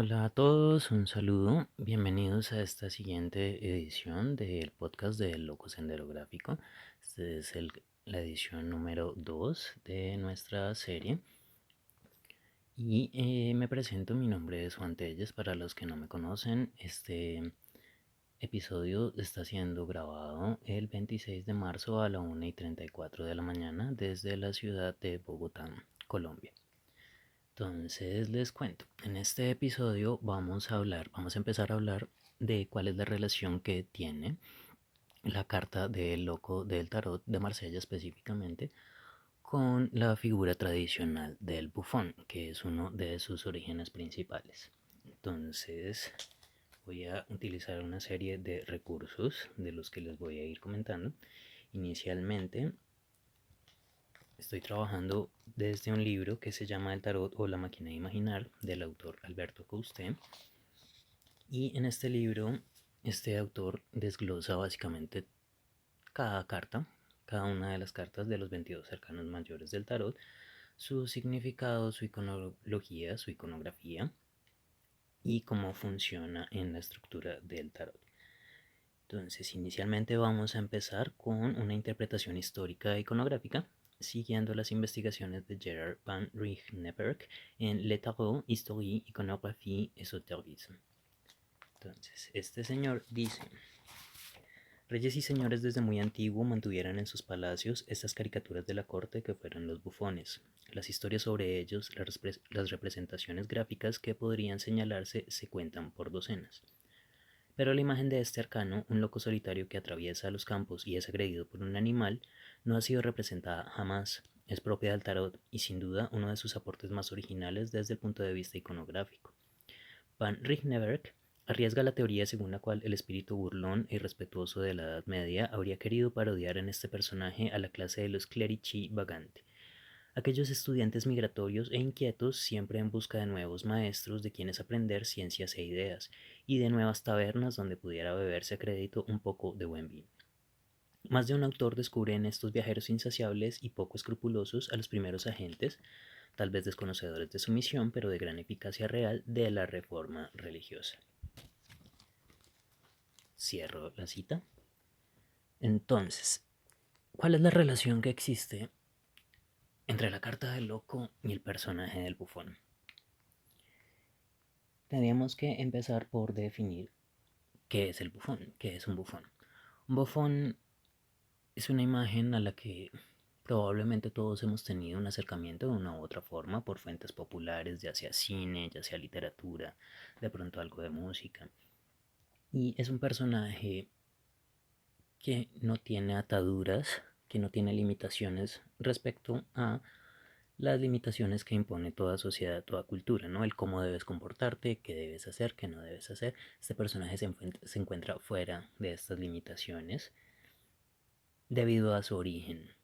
Hola a todos, un saludo. Bienvenidos a esta siguiente edición del podcast de Loco Sendero Gráfico. La edición número 2 de nuestra serie. Y me presento, mi nombre es Juan Telles. Para los que no me conocen, este episodio está siendo grabado el 26 de marzo a la 1:34 de la mañana desde la ciudad de Bogotá, Colombia. Entonces les cuento, en este episodio vamos a empezar a hablar de cuál es la relación que tiene la carta del loco del tarot de Marsella específicamente con la figura tradicional del bufón, que es uno de sus orígenes principales. Entonces voy a utilizar una serie de recursos de los que les voy a ir comentando. Inicialmente estoy trabajando desde un libro que se llama El tarot o la máquina de imaginar del autor Alberto Coustet. Y en este libro, este autor desglosa básicamente cada carta, cada una de las cartas de los 22 arcanos mayores del tarot, su significado, su iconología, su iconografía y cómo funciona en la estructura del tarot. Entonces, inicialmente vamos a empezar con una interpretación histórica e iconográfica, siguiendo las investigaciones de Gerard van Rijnberg en Le Tarot, Historie, Iconographie, Esoterisme. Entonces, este señor dice: reyes y señores desde muy antiguo mantuvieron en sus palacios estas caricaturas de la corte que fueron los bufones. Las historias sobre ellos, las representaciones gráficas que podrían señalarse, se cuentan por docenas. Pero la imagen de este arcano, un loco solitario que atraviesa los campos y es agredido por un animal, no ha sido representada jamás. Es propia del tarot y sin duda uno de sus aportes más originales desde el punto de vista iconográfico. Van Rijnberg arriesga la teoría según la cual el espíritu burlón e irrespetuoso de la Edad Media habría querido parodiar en este personaje a la clase de los clerici vagante, aquellos estudiantes migratorios e inquietos siempre en busca de nuevos maestros de quienes aprender ciencias e ideas, y de nuevas tabernas donde pudiera beberse a crédito un poco de buen vino. Más de un autor descubre en estos viajeros insaciables y poco escrupulosos a los primeros agentes, tal vez desconocedores de su misión, pero de gran eficacia real, de la reforma religiosa. Cierro la cita. Entonces, ¿cuál es la relación que existe entre la carta del loco y el personaje del bufón? Tendríamos que empezar por definir qué es el bufón, qué es un bufón. Un bufón es una imagen a la que probablemente todos hemos tenido un acercamiento de una u otra forma por fuentes populares, ya sea cine, ya sea literatura, de pronto algo de música. Y es un personaje que no tiene ataduras, que no tiene limitaciones respecto a las limitaciones que impone toda sociedad, toda cultura, ¿no? El cómo debes comportarte, qué debes hacer, qué no debes hacer. Este personaje se encuentra fuera de estas limitaciones debido a su origen.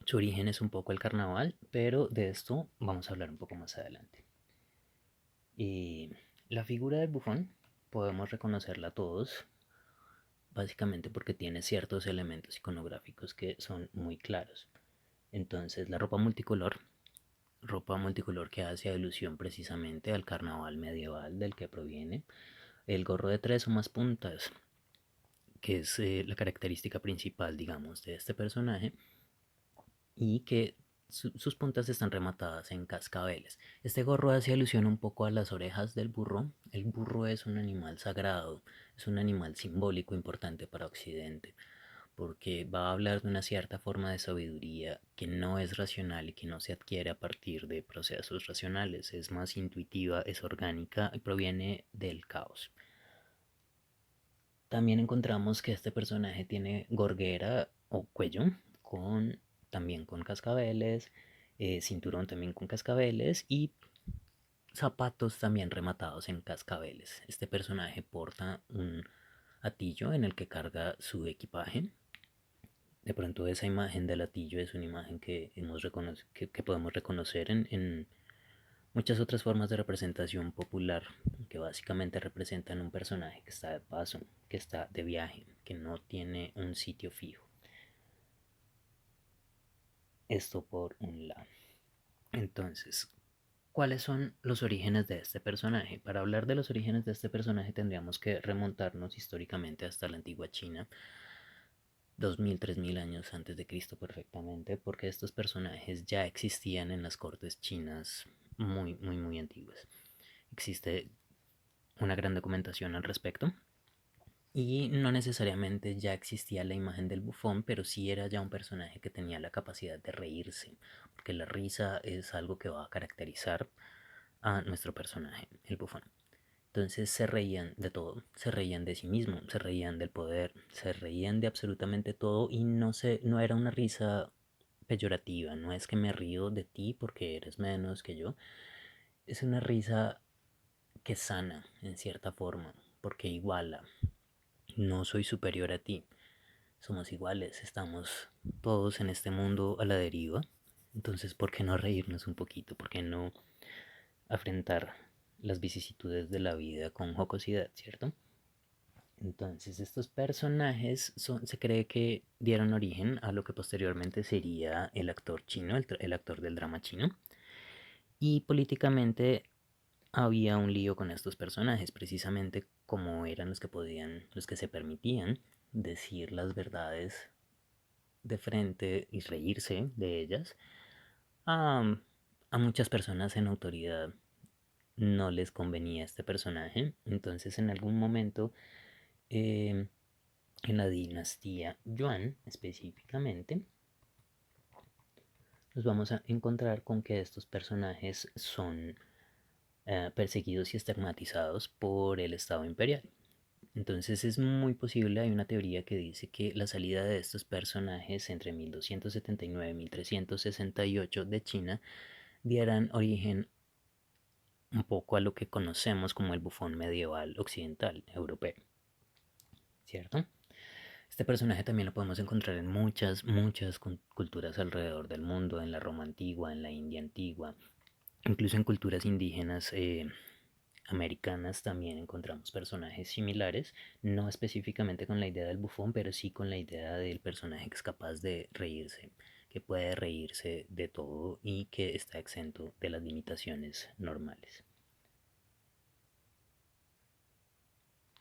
Su origen es un poco el carnaval, pero de esto vamos a hablar un poco más adelante. Y la figura del bufón podemos reconocerla todos, básicamente porque tiene ciertos elementos iconográficos que son muy claros. Entonces, la ropa multicolor que hace alusión precisamente al carnaval medieval del que proviene, el gorro de tres o más puntas, que es la característica principal, digamos, de este personaje, y que sus puntas están rematadas en cascabeles. Este gorro hace alusión un poco a las orejas del burro. El burro es un animal sagrado, es un animal simbólico importante para Occidente, porque va a hablar de una cierta forma de sabiduría que no es racional y que no se adquiere a partir de procesos racionales, es más intuitiva, es orgánica y proviene del caos. También encontramos que este personaje tiene gorguera o cuello con también con cascabeles, cinturón también con cascabeles y zapatos también rematados en cascabeles. Este personaje porta un atillo en el que carga su equipaje. De pronto esa imagen del latillo es una imagen que podemos reconocer en muchas otras formas de representación popular, que básicamente representan un personaje que está de paso, que está de viaje, que no tiene un sitio fijo. Esto por un lado. Entonces, ¿cuáles son los orígenes de este personaje? Para hablar de los orígenes de este personaje tendríamos que remontarnos históricamente hasta la antigua China, 2000, 3000 años antes de Cristo perfectamente, porque estos personajes ya existían en las cortes chinas muy antiguas. Existe una gran documentación al respecto. Y no necesariamente ya existía la imagen del bufón, pero sí era ya un personaje que tenía la capacidad de reírse, porque la risa es algo que va a caracterizar a nuestro personaje, el bufón. Entonces se reían de todo, se reían de sí mismo, se reían del poder, se reían de absolutamente todo y no era una risa peyorativa, no es que me río de ti porque eres menos que yo, es una risa que sana en cierta forma, porque iguala, no soy superior a ti, somos iguales, estamos todos en este mundo a la deriva. Entonces, ¿por qué no reírnos un poquito? ¿Por qué no afrontar las vicisitudes de la vida con jocosidad, cierto? Entonces, estos personajes se cree que dieron origen a lo que posteriormente sería el actor chino, el actor del drama chino. Y políticamente había un lío con estos personajes, precisamente como eran los que podían, los que se permitían decir las verdades de frente y reírse de ellas. A, a muchas personas en autoridad no les convenía este personaje, entonces en algún momento eh, en la dinastía Yuan específicamente, nos vamos a encontrar con que estos personajes son perseguidos y estigmatizados por el Estado imperial. Entonces es muy posible, hay una teoría que dice que la salida de estos personajes entre 1279 y 1368 de China dieran origen un poco a lo que conocemos como el bufón medieval occidental europeo, ¿cierto? Este personaje también lo podemos encontrar en muchas culturas alrededor del mundo, en la Roma antigua, en la India antigua, incluso en culturas indígenas americanas también encontramos personajes similares, no específicamente con la idea del bufón, pero sí con la idea del personaje que es capaz de reírse, que puede reírse de todo y que está exento de las limitaciones normales.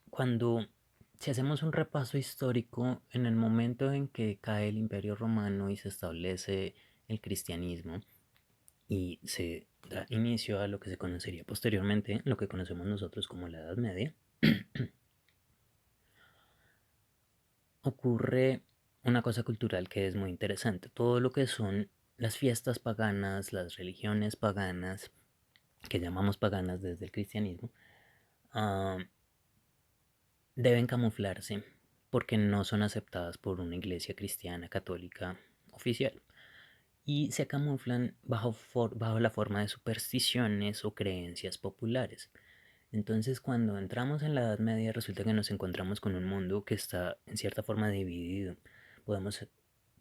Cuando si hacemos un repaso histórico, en el momento en que cae el Imperio Romano y se establece el cristianismo y se da inicio a lo que se conocería posteriormente, lo que conocemos nosotros como la Edad Media, ocurre una cosa cultural que es muy interesante. Todo lo que son las fiestas paganas, las religiones paganas, que llamamos paganas desde el cristianismo, uh, deben camuflarse porque no son aceptadas por una iglesia cristiana católica oficial y se camuflan bajo la forma de supersticiones o creencias populares. Entonces cuando entramos en la Edad Media resulta que nos encontramos con un mundo que está en cierta forma dividido. Podemos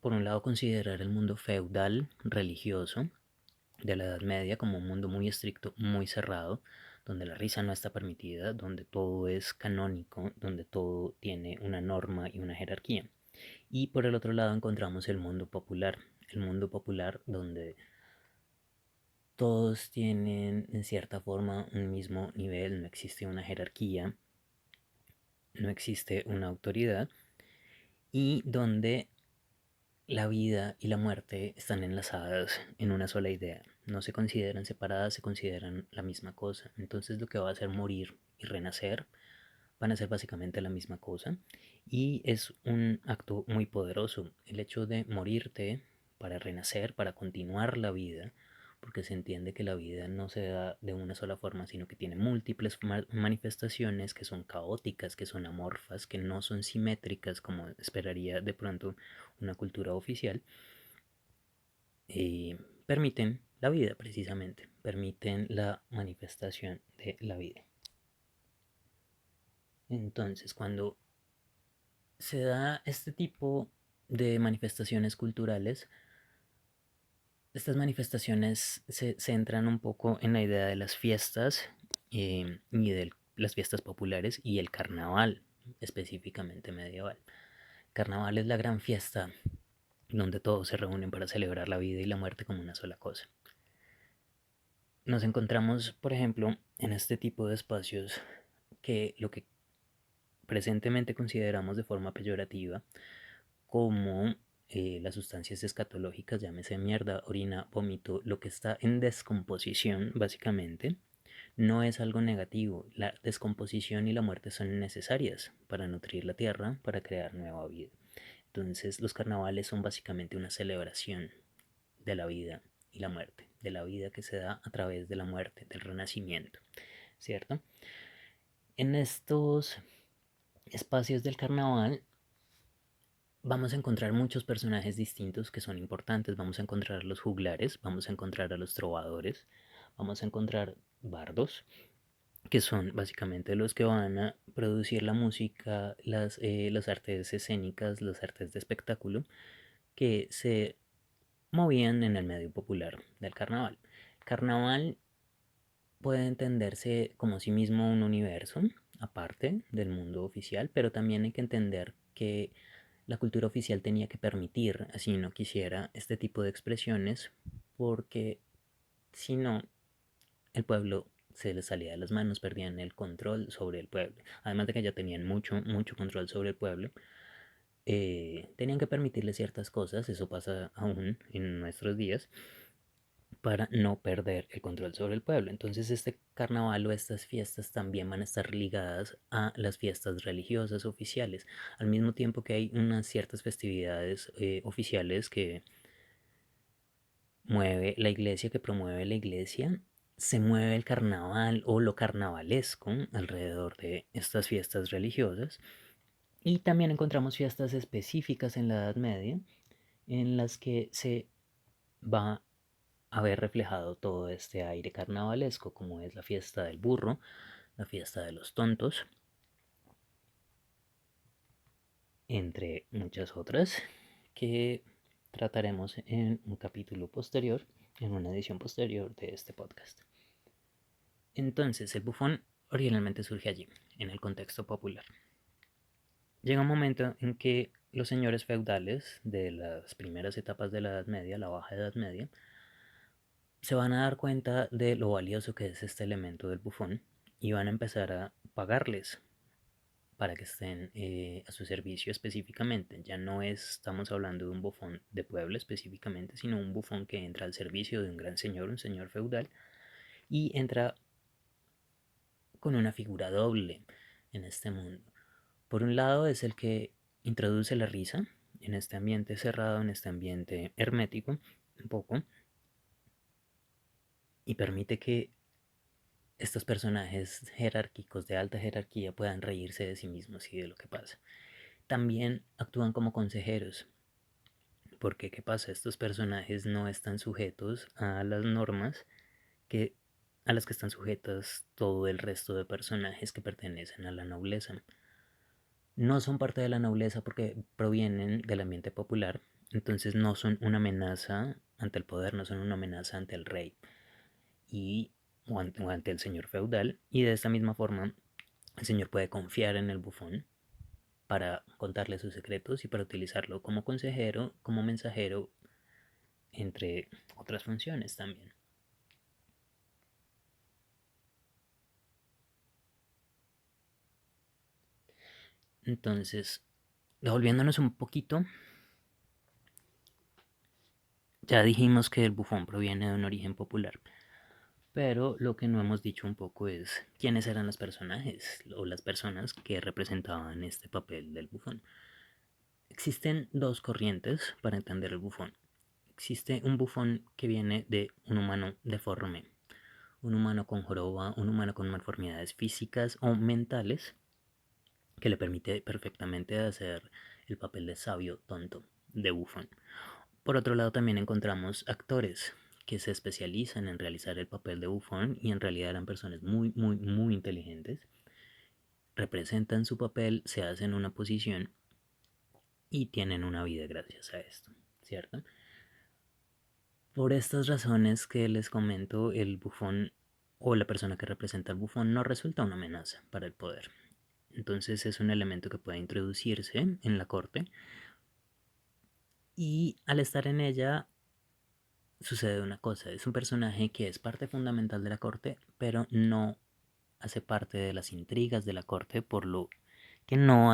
por un lado considerar el mundo feudal religioso de la Edad Media como un mundo muy estricto, muy cerrado, donde la risa no está permitida, donde todo es canónico, donde todo tiene una norma y una jerarquía. Y por el otro lado encontramos el mundo popular donde todos tienen en cierta forma un mismo nivel, no existe una jerarquía, no existe una autoridad y donde la vida y la muerte están enlazadas en una sola idea. No se consideran separadas, se consideran la misma cosa. Entonces lo que va a hacer morir y renacer van a ser básicamente la misma cosa. Y es un acto muy poderoso. El hecho de morirte para renacer, para continuar la vida, porque se entiende que la vida no se da de una sola forma, sino que tiene múltiples manifestaciones que son caóticas, que son amorfas, que no son simétricas como esperaría de pronto una cultura oficial, eh, permiten la vida precisamente, permiten la manifestación de la vida. Entonces, cuando se da este tipo de manifestaciones culturales, estas manifestaciones se centran un poco en la idea de las fiestas y de las fiestas populares y el carnaval, específicamente medieval. Carnaval es la gran fiesta donde todos se reúnen para celebrar la vida y la muerte como una sola cosa. nos encontramos, por ejemplo, en este tipo de espacios que lo que presentemente consideramos de forma peyorativa como las sustancias escatológicas, llámese mierda, orina, vómito, lo que está en descomposición, básicamente, no es algo negativo. La descomposición y la muerte son necesarias para nutrir la tierra, para crear nueva vida. Entonces, los carnavales son básicamente una celebración de la vida y la muerte, de la vida que se da a través de la muerte, del renacimiento, ¿cierto? En estos espacios del carnaval vamos a encontrar muchos personajes distintos que son importantes. Vamos a encontrar a los juglares, vamos a encontrar a los trovadores, vamos a encontrar bardos, que son básicamente los que van a producir la música, las artes escénicas, las artes de espectáculo que se movían en el medio popular del carnaval. El carnaval puede entenderse como sí mismo un universo aparte del mundo oficial, pero también hay que entender que la cultura oficial tenía que permitir, así no quisiera, este tipo de expresiones, porque si no, el pueblo se les salía de las manos, perdían el control sobre el pueblo. Además de que ya tenían mucho control sobre el pueblo, tenían que permitirle ciertas cosas, eso pasa aún en nuestros días, para no perder el control sobre el pueblo. Entonces este carnaval o estas fiestas también van a estar ligadas a las fiestas religiosas oficiales, al mismo tiempo que hay unas ciertas festividades oficiales que mueve la iglesia, que promueve la iglesia, se mueve el carnaval o lo carnavalesco alrededor de estas fiestas religiosas. Y también encontramos fiestas específicas en la Edad Media en las que se va a ver reflejado todo este aire carnavalesco, como es la fiesta del burro, la fiesta de los tontos, entre muchas otras que trataremos en un capítulo posterior, en una edición posterior de este podcast. Entonces, el bufón originalmente surge allí, en el contexto popular. Llega un momento en que los señores feudales de las primeras etapas de la Edad Media, la Baja Edad Media, se van a dar cuenta de lo valioso que es este elemento del bufón y van a empezar a pagarles para que estén a su servicio específicamente. Ya no estamos hablando de un bufón de pueblo específicamente, sino un bufón que entra al servicio de un gran señor, un señor feudal, y entra con una figura doble en este mundo. Por un lado es el que introduce la risa en este ambiente cerrado, en este ambiente hermético, un poco, y permite que estos personajes jerárquicos de alta jerarquía puedan reírse de sí mismos y de lo que pasa. También actúan como consejeros, porque ¿qué pasa? Estos personajes no están sujetos a las normas que, a las que están sujetas todo el resto de personajes que pertenecen a la nobleza. No son parte de la nobleza porque provienen del ambiente popular, entonces no son una amenaza ante el poder, no son una amenaza ante el rey y, o ante el señor feudal, y de esta misma forma el señor puede confiar en el bufón para contarle sus secretos y para utilizarlo como consejero, como mensajero, entre otras funciones también. Entonces, devolviéndonos un poquito, ya dijimos que el bufón proviene de un origen popular, pero lo que no hemos dicho un poco es quiénes eran los personajes o las personas que representaban este papel del bufón. Existen dos corrientes para entender el bufón. Existe un bufón que viene de un humano deforme, un humano con joroba, un humano con malformidades físicas o mentales que le permite perfectamente hacer el papel de sabio tonto, de bufón. Por otro lado también encontramos actores que se especializan en realizar el papel de bufón y en realidad eran personas muy inteligentes, representan su papel, se hacen una posición y tienen una vida gracias a esto, ¿cierto? Por estas razones que les comento, el bufón o la persona que representa al bufón no resulta una amenaza para el poder. Entonces es un elemento que puede introducirse en la corte y al estar en ella sucede una cosa, es un personaje que es parte fundamental de la corte, pero no hace parte de las intrigas de la corte, por lo que no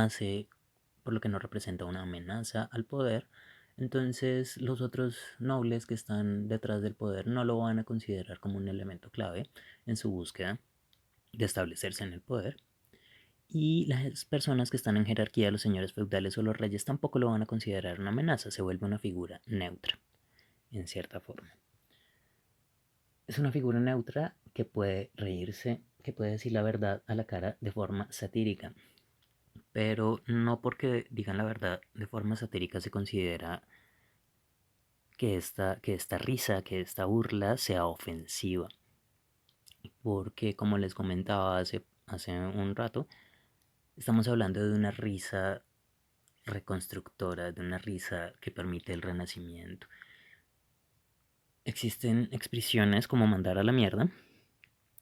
representa una amenaza al poder. Entonces los otros nobles que están detrás del poder no lo van a considerar como un elemento clave en su búsqueda de establecerse en el poder. Y las personas que están en jerarquía, los señores feudales o los reyes, tampoco lo van a considerar una amenaza, se vuelve una figura neutra, en cierta forma. Es una figura neutra que puede reírse, que puede decir la verdad a la cara de forma satírica, pero no porque digan la verdad de forma satírica se considera que esta risa, que esta burla sea ofensiva, porque como les comentaba hace un rato, estamos hablando de una risa reconstructora, de una risa que permite el renacimiento. Existen expresiones como mandar a la mierda,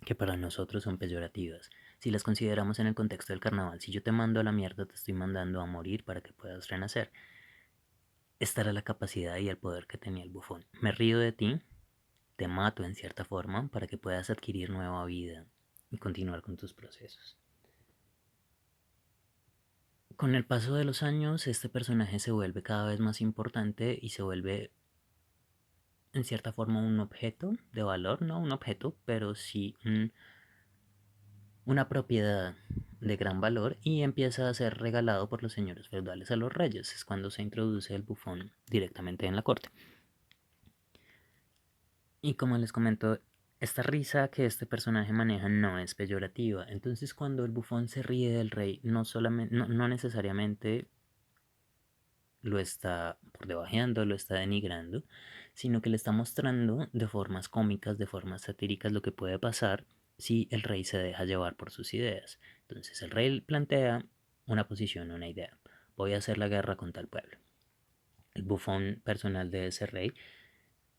que para nosotros son peyorativas. Si las consideramos en el contexto del carnaval, si yo te mando a la mierda, te estoy mandando a morir para que puedas renacer. Esta era la capacidad y el poder que tenía el bufón. Me río de ti, te mato en cierta forma para que puedas adquirir nueva vida y continuar con tus procesos. Con el paso de los años, este personaje se vuelve cada vez más importante y se vuelve en cierta forma un objeto de valor, no un objeto, pero sí una propiedad de gran valor y empieza a ser regalado por los señores feudales a los reyes. Es cuando se introduce el bufón directamente en la corte. Y como les comento, esta risa que este personaje maneja no es peyorativa. Entonces cuando el bufón se ríe del rey, no necesariamente lo está por debajeando, lo está denigrando, sino que le está mostrando de formas cómicas, de formas satíricas lo que puede pasar si el rey se deja llevar por sus ideas. Entonces el rey plantea una posición, una idea. Voy a hacer la guerra con tal pueblo. El bufón personal de ese rey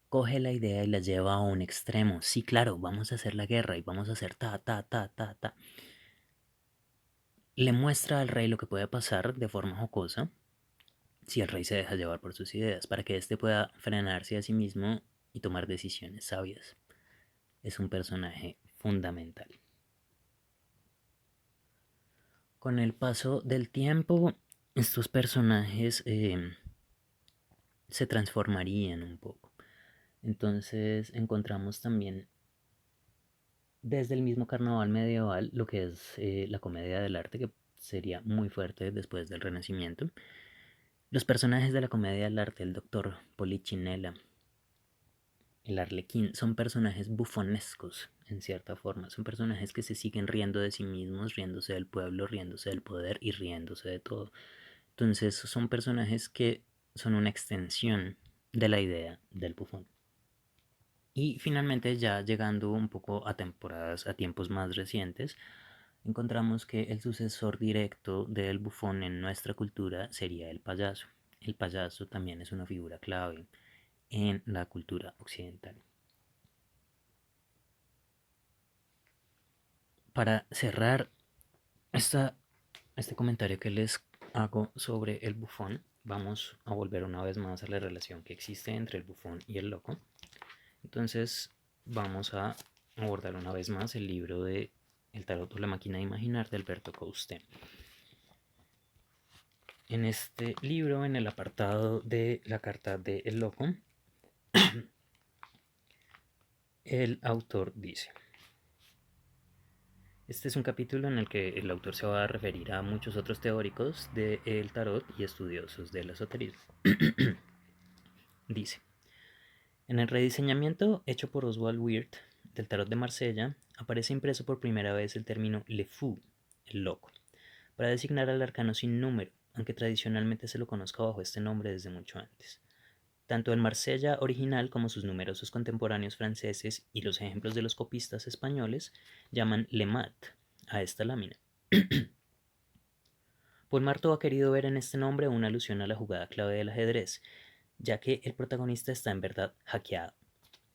coge la idea y la lleva a un extremo. Sí, claro, vamos a hacer la guerra y vamos a hacer ta, ta, ta, ta, ta. Le muestra al rey lo que puede pasar de forma jocosa si el rey se deja llevar por sus ideas, para que éste pueda frenarse a sí mismo y tomar decisiones sabias. Es un personaje fundamental. Con el paso del tiempo, estos personajes se transformarían un poco. Entonces encontramos también desde el mismo carnaval medieval lo que es la comedia del arte, que sería muy fuerte después del Renacimiento. Los personajes de la comedia del arte, el doctor Polichinela, el arlequín, son personajes bufonescos en cierta forma. Son personajes que se siguen riendo de sí mismos, riéndose del pueblo, riéndose del poder y riéndose de todo. Entonces son personajes que son una extensión de la idea del bufón. Y finalmente, ya llegando un poco a tiempos más recientes, encontramos que el sucesor directo del bufón en nuestra cultura sería el payaso. El payaso también es una figura clave en la cultura occidental. Para cerrar este comentario que les hago sobre el bufón, vamos a volver una vez más a la relación que existe entre el bufón y el loco. Entonces vamos a abordar una vez más el libro de El tarot o la máquina de imaginar de Alberto Couste. En este libro, en el apartado de la carta de El Loco, el autor dice: este es un capítulo en el que el autor se va a referir a muchos otros teóricos del tarot y estudiosos del esoterismo. Dice: en el rediseñamiento hecho por Oswald Wirth del tarot de Marsella, aparece impreso por primera vez el término Le Fou, el loco, para designar al arcano sin número, aunque tradicionalmente se lo conozca bajo este nombre desde mucho antes. Tanto el Marsella original como sus numerosos contemporáneos franceses y los ejemplos de los copistas españoles llaman Le Mat a esta lámina. Paul Marteau ha querido ver en este nombre una alusión a la jugada clave del ajedrez, ya que el protagonista está en verdad hackeado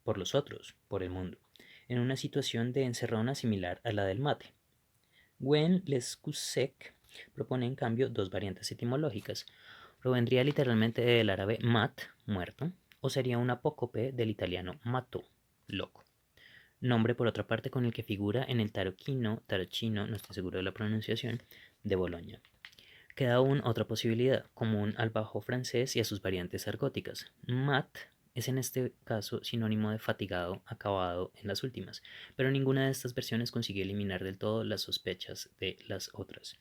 por los otros, por el mundo, en una situación de encerrona similar a la del mate. Gwen Lescusec propone en cambio dos variantes etimológicas. Provendría literalmente del árabe mat, muerto, o sería un apócope del italiano matto, loco, nombre por otra parte con el que figura en el tarocchino, no estoy seguro de la pronunciación, de Boloña. Queda aún otra posibilidad, común al bajo francés y a sus variantes argóticas. Mat es en este caso sinónimo de fatigado, acabado en las últimas, pero ninguna de estas versiones consigue eliminar del todo las sospechas de las otras.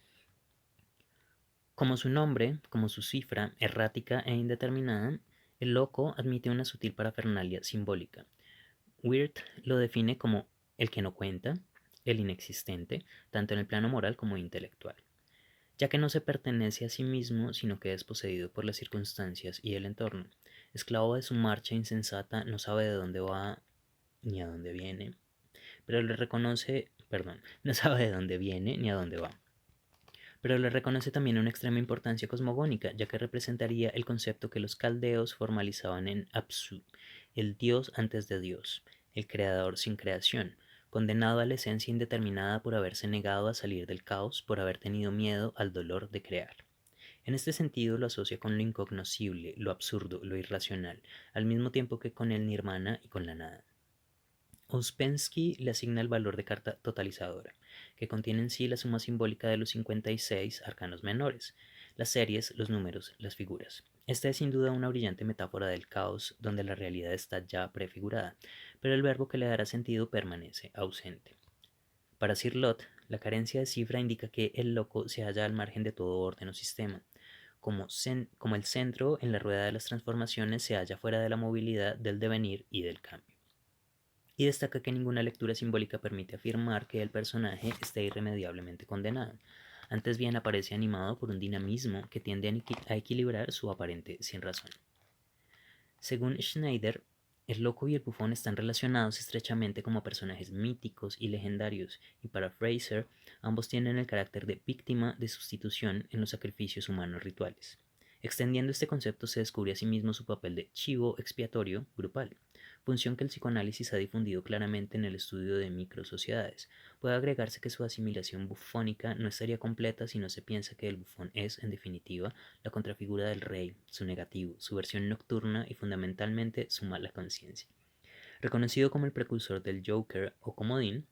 Como su nombre, como su cifra, errática e indeterminada, el loco admite una sutil parafernalia simbólica. Wirth lo define como el que no cuenta, el inexistente, tanto en el plano moral como intelectual, ya que no se pertenece a sí mismo, sino que es poseído por las circunstancias y el entorno. Esclavo de su marcha insensata, no sabe de dónde va ni a dónde viene, no sabe de dónde viene ni a dónde va, pero le reconoce también una extrema importancia cosmogónica, ya que representaría el concepto que los caldeos formalizaban en Apsu, el Dios antes de Dios, el creador sin creación, condenado a la esencia indeterminada por haberse negado a salir del caos, por haber tenido miedo al dolor de crear. En este sentido lo asocia con lo incognoscible, lo absurdo, lo irracional, al mismo tiempo que con el nirvana y con la nada. Ouspensky le asigna el valor de carta totalizadora, que contiene en sí la suma simbólica de los 56 arcanos menores, las series, los números, las figuras. Esta es sin duda una brillante metáfora del caos donde la realidad está ya prefigurada, pero el verbo que le dará sentido permanece ausente. Para Sir Lot, la carencia de cifra indica que el loco se halla al margen de todo orden o sistema, como el centro en la rueda de las transformaciones se halla fuera de la movilidad del devenir y del cambio. Y destaca que ninguna lectura simbólica permite afirmar que el personaje esté irremediablemente condenado. Antes bien aparece animado por un dinamismo que tiende a equilibrar su aparente sinrazón. Según Schneider, el loco y el bufón están relacionados estrechamente como personajes míticos y legendarios, y para Fraser, ambos tienen el carácter de víctima de sustitución en los sacrificios humanos rituales. Extendiendo este concepto se descubre asimismo su papel de chivo expiatorio grupal, función que el psicoanálisis ha difundido claramente en el estudio de microsociedades. Puede agregarse que su asimilación bufónica no estaría completa si no se piensa que el bufón es, en definitiva, la contrafigura del rey, su negativo, su versión nocturna y fundamentalmente su mala conciencia. Reconocido como el precursor del Joker o comodín,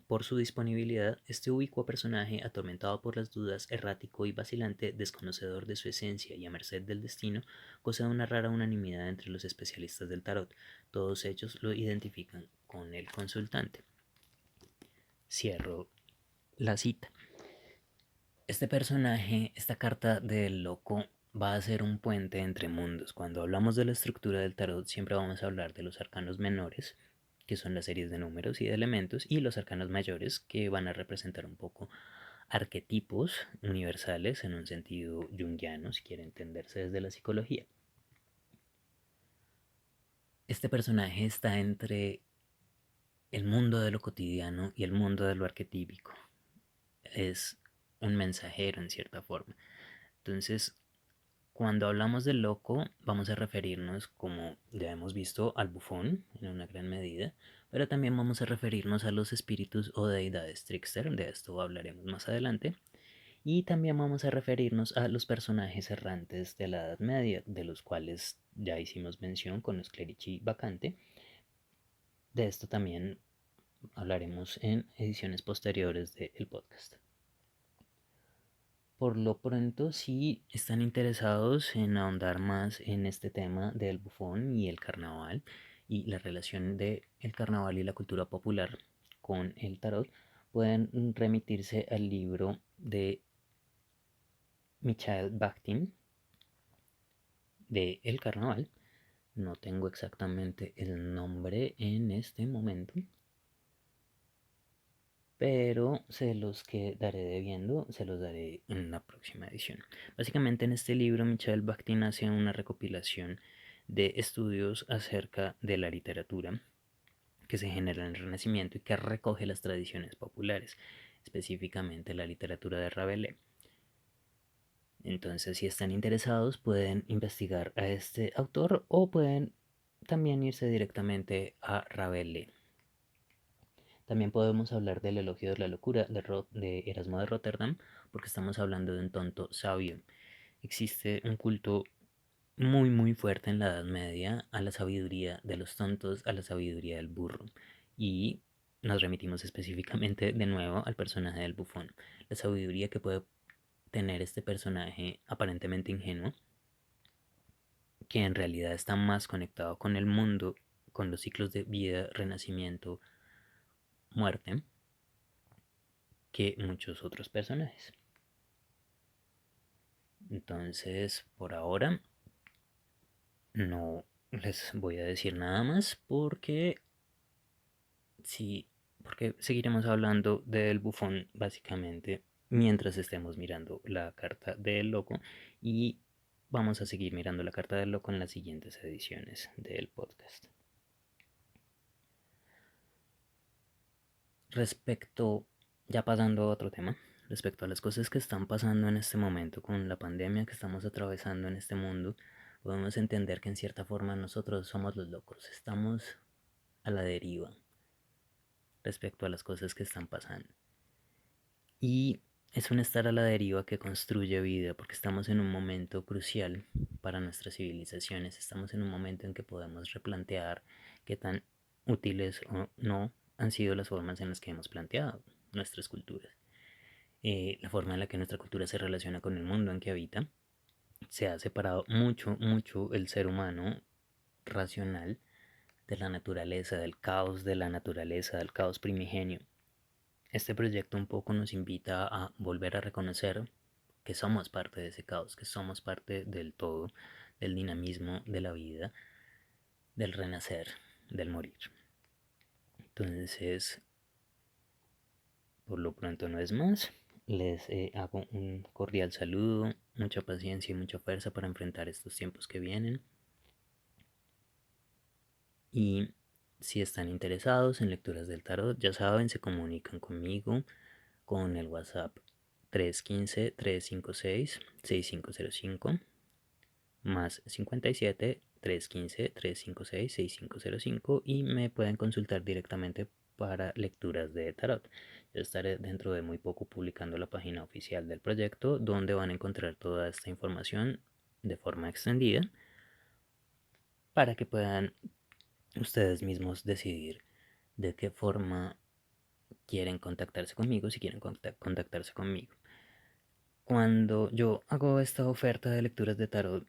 por su disponibilidad, este ubicuo personaje, atormentado por las dudas, errático y vacilante, desconocedor de su esencia y a merced del destino, goza de una rara unanimidad entre los especialistas del tarot. Todos ellos lo identifican con el consultante. Cierro la cita. Este personaje, esta carta del loco, va a ser un puente entre mundos. Cuando hablamos de la estructura del tarot, siempre vamos a hablar de los arcanos menores, que son las series de números y de elementos, y los arcanos mayores, que van a representar un poco arquetipos universales en un sentido junguiano, si quiere entenderse desde la psicología. Este personaje está entre el mundo de lo cotidiano y el mundo de lo arquetípico. Es un mensajero en cierta forma. Entonces, cuando hablamos del loco, vamos a referirnos, como ya hemos visto, al bufón en una gran medida, pero también vamos a referirnos a los espíritus o deidades trickster, de esto hablaremos más adelante, y también vamos a referirnos a los personajes errantes de la Edad Media, de los cuales ya hicimos mención con los clerici vacante. De esto también hablaremos en ediciones posteriores del podcast. Por lo pronto, si están interesados en ahondar más en este tema del bufón y el carnaval y la relación del carnaval y la cultura popular con el tarot, pueden remitirse al libro de Michael Bakhtin de El Carnaval. No tengo exactamente el nombre en este momento, pero se los quedaré debiendo, se los daré en la próxima edición. Básicamente en este libro Michael Bakhtin hace una recopilación de estudios acerca de la literatura que se genera en el Renacimiento y que recoge las tradiciones populares, específicamente la literatura de Rabelais. Entonces, si están interesados, pueden investigar a este autor o pueden también irse directamente a Rabelais. También podemos hablar del elogio de la locura de Erasmo de Rotterdam, porque estamos hablando de un tonto sabio. Existe un culto muy fuerte en la Edad Media a la sabiduría de los tontos, a la sabiduría del burro. Y nos remitimos específicamente de nuevo al personaje del bufón. La sabiduría que puede tener este personaje aparentemente ingenuo, que en realidad está más conectado con el mundo, con los ciclos de vida, renacimiento, muerte, que muchos otros personajes. Entonces, por ahora, no les voy a decir nada más porque sí, porque seguiremos hablando del bufón básicamente mientras estemos mirando la carta del loco y vamos a seguir mirando la carta del loco en las siguientes ediciones del podcast. Respecto, ya pasando a otro tema, respecto a las cosas que están pasando en este momento con la pandemia que estamos atravesando en este mundo, podemos entender que en cierta forma nosotros somos los locos, estamos a la deriva respecto a las cosas que están pasando. Y es un estar a la deriva que construye vida, porque estamos en un momento crucial para nuestras civilizaciones, estamos en un momento en que podemos replantear qué tan útiles o no han sido las formas en las que hemos planteado nuestras culturas. La forma en la que nuestra cultura se relaciona con el mundo en que habita, se ha separado mucho el ser humano racional de la naturaleza, del caos de la naturaleza, del caos primigenio. Este proyecto un poco nos invita a volver a reconocer que somos parte de ese caos, que somos parte del todo, del dinamismo de la vida, del renacer, del morir. Entonces, por lo pronto no es más. Les hago un cordial saludo, mucha paciencia y mucha fuerza para enfrentar estos tiempos que vienen. Y si están interesados en lecturas del tarot, ya saben, se comunican conmigo con el WhatsApp 315-356-6505 más 57-315-356-6505 y me pueden consultar directamente para lecturas de tarot. Yo estaré dentro de muy poco publicando la página oficial del proyecto donde van a encontrar toda esta información de forma extendida para que puedan ustedes mismos decidir de qué forma quieren contactarse conmigo, si quieren contactarse conmigo. Cuando yo hago esta oferta de lecturas de tarot,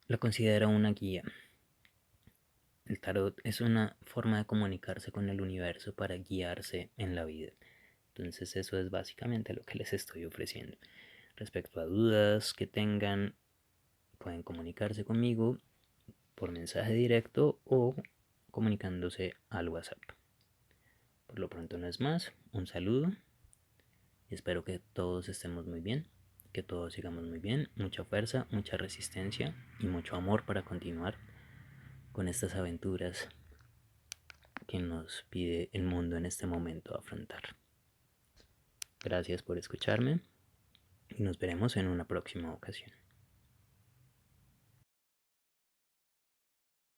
lo considero una guía. El tarot es una forma de comunicarse con el universo para guiarse en la vida. Entonces eso es básicamente lo que les estoy ofreciendo. Respecto a dudas que tengan, pueden comunicarse conmigo por mensaje directo o comunicándose al WhatsApp. Por lo pronto no es más. Un saludo y espero que todos estemos muy bien, que todos sigamos muy bien. Mucha fuerza, mucha resistencia y mucho amor para continuar con estas aventuras que nos pide el mundo en este momento afrontar. Gracias por escucharme y nos veremos en una próxima ocasión.